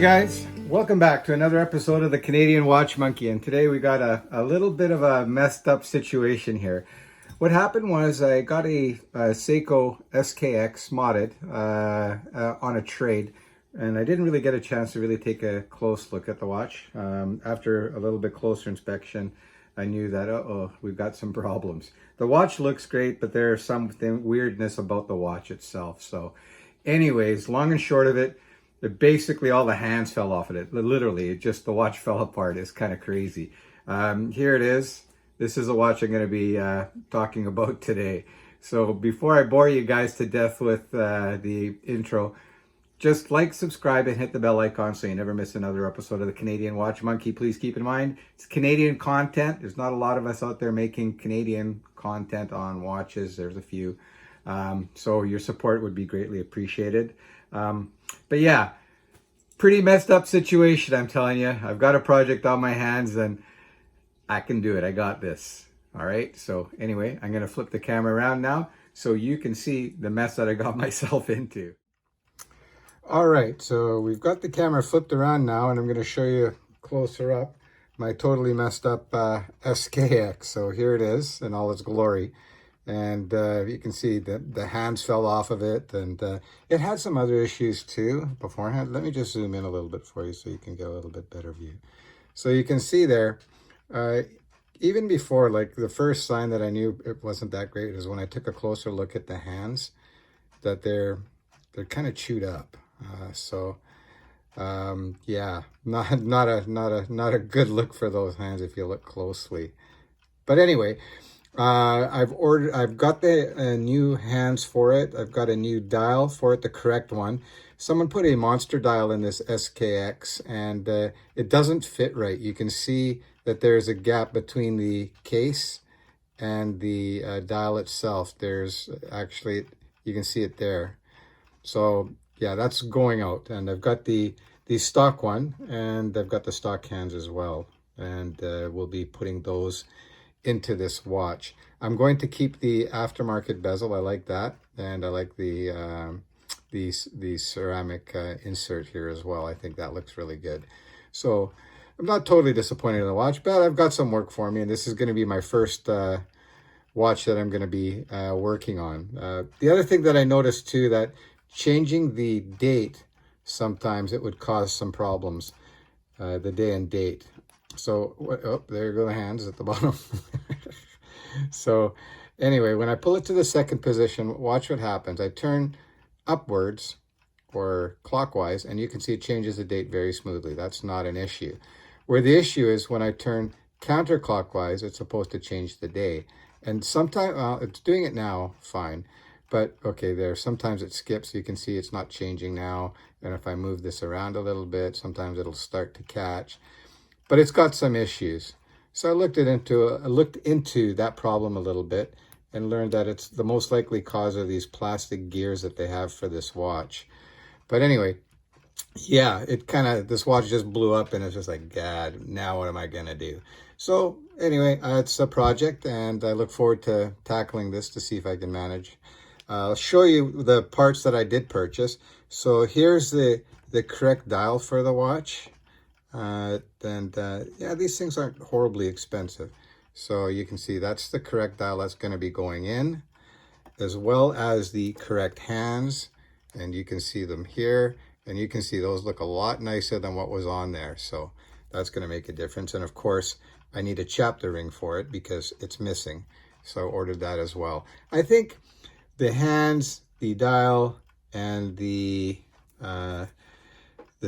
guys, welcome back to another episode of the Canadian Watch Monkey, and today we got a little bit of a messed up situation here. What happened was I got a Seiko SKX modded on a trade, and I didn't really get a chance to really take a close look at the watch. After a little bit closer inspection, I knew that, we've got some problems. The watch looks great, but there's something weirdness about the watch itself. So anyways, long and short of it, basically all the hands fell off of it. Literally, the watch fell apart. It's kind of crazy. Here it is. This is a watch I'm going to be talking about today. So before I bore you guys to death with the intro, just like, subscribe, and hit the bell icon so you never miss another episode of the Canadian Watch Monkey. Please keep in mind, it's Canadian content. There's not a lot of us out there making Canadian content on watches. There's a few. So your support would be greatly appreciated. But yeah, pretty messed up situation, I'm telling you. I've got a project on my hands and I can do it. I got this. All right. So anyway, I'm going to flip the camera around now so you can see the mess that I got myself into. All right. So we've got the camera flipped around now, and I'm going to show you closer up my totally messed up SKX. So here it is in all its glory. And you can see that the hands fell off of it, and it had some other issues too beforehand. Let me just zoom in a little bit for you so you can get a little bit better view. So you can see there, even before, like the first sign that I knew it wasn't that great is when I took a closer look at the hands, that they're kind of chewed up. Yeah, not a good look for those hands if you look closely. But anyway, I've got the new hands for it. I've got a new dial for it, the correct one. Someone put a monster dial in this SKX, and it doesn't fit right. You can see that there's a gap between the case and the dial itself. There's actually, you can see it there. So yeah, that's going out. And I've got the stock one, and I've got the stock hands as well. And we'll be putting those into this watch. I'm going to keep the aftermarket bezel. I like that, and I like the ceramic insert here as well. I think that looks really good. So I'm not totally disappointed in the watch, but I've got some work for me, and this is going to be my first watch that I'm going to be working on. The other thing that I noticed too, that changing the date, sometimes it would cause some problems, the day and date. So, oh, there go the hands at the bottom. So anyway, when I pull it to the second position, watch what happens. I turn upwards or clockwise, and you can see it changes the date very smoothly. That's not an issue. Where the issue is when I turn counterclockwise, it's supposed to change the day. And sometimes, it's doing it now, fine. But okay, there, sometimes it skips. You can see it's not changing now. And if I move this around a little bit, sometimes it'll start to catch. But it's got some issues. So I looked into that problem a little bit and learned that it's the most likely cause of these plastic gears that they have for this watch. But anyway, yeah, this watch just blew up, and it's just like, God, now what am I gonna do? So anyway, it's a project, and I look forward to tackling this to see if I can manage. I'll show you the parts that I did purchase. So here's the correct dial for the watch. Yeah, these things aren't horribly expensive. So you can see that's the correct dial that's going to be going in, as well as the correct hands. And you can see them here, and you can see those look a lot nicer than what was on there. So that's going to make a difference. And of course, I need a chapter ring for it because it's missing. So I ordered that as well. I think the hands, the dial, and the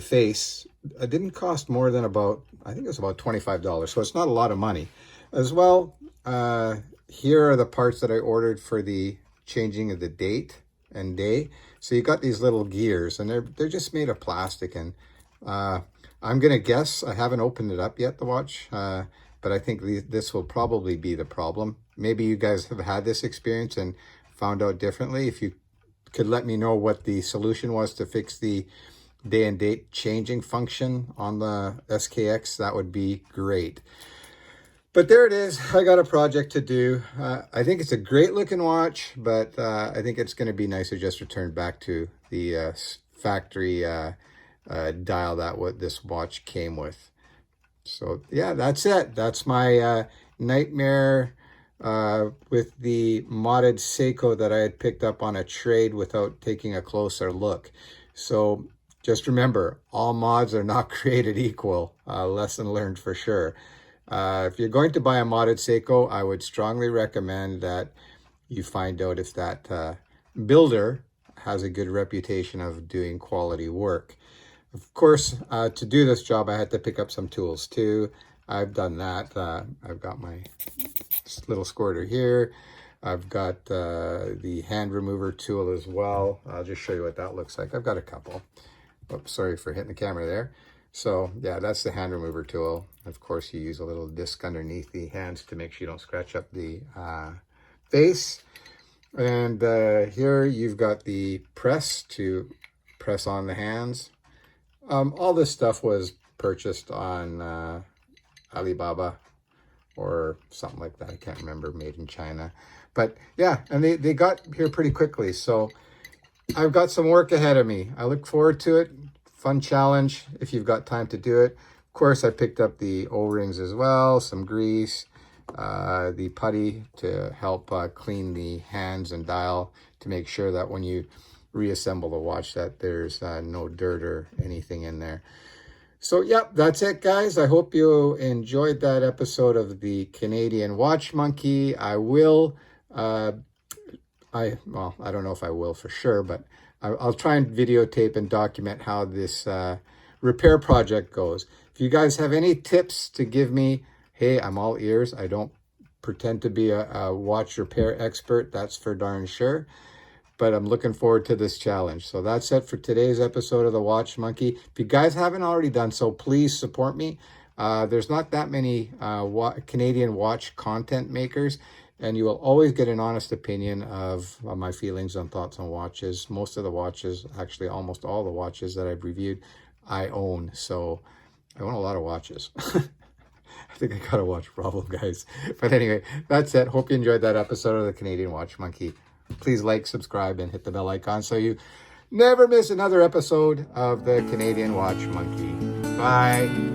face didn't cost more than about, I think it was about $25. So it's not a lot of money. As well, here are the parts that I ordered for the changing of the date and day. So you got these little gears, and they're just made of plastic. And I'm gonna guess, I haven't opened it up yet, the watch, but I think this will probably be the problem. Maybe you guys have had this experience and found out differently. If you could let me know what the solution was to fix the day and date changing function on the SKX, that would be great. But there it is. I got a project to do. I think it's a great looking watch, but I think it's going to be nicer just returned back to the factory dial that what this watch came with. So yeah, that's it. That's my nightmare with the modded Seiko that I had picked up on a trade without taking a closer look. So just remember, all mods are not created equal. Lesson learned for sure. If you're going to buy a modded Seiko, I would strongly recommend that you find out if that builder has a good reputation of doing quality work. Of course, to do this job, I had to pick up some tools too. I've done that. I've got my little squirter here. I've got the hand remover tool as well. I'll just show you what that looks like. I've got a couple. Oops, sorry for hitting the camera there. So yeah, that's the hand remover tool. Of course, you use a little disc underneath the hands to make sure you don't scratch up the face. And here you've got the press to press on the hands. All this stuff was purchased on Alibaba or something like that. I can't remember, made in China. But yeah, and they got here pretty quickly. So I've got some work ahead of me. I look forward to it. Fun challenge if you've got time to do it. Of course, I picked up the O-rings as well, some grease, the putty to help clean the hands and dial to make sure that when you reassemble the watch that there's no dirt or anything in there. So yep, that's it guys. I hope you enjoyed that episode of the Canadian Watch Monkey. I will I don't know if I will for sure, but I'll try and videotape and document how this repair project goes. If you guys have any tips to give me, hey, I'm all ears. I don't pretend to be a watch repair expert, that's for darn sure. But I'm looking forward to this challenge. So that's it for today's episode of the Watch Monkey. If you guys haven't already done so, please support me. There's not that many Canadian watch content makers, and you will always get an honest opinion of my feelings and thoughts on watches. Most of the watches, actually almost all the watches that I've reviewed, I own. So I own a lot of watches. I think I gotta watch Problem, guys. But anyway, that's it. Hope you enjoyed that episode of the Canadian Watch Monkey. Please like, subscribe, and hit the bell icon so you never miss another episode of the Canadian Watch Monkey. Bye.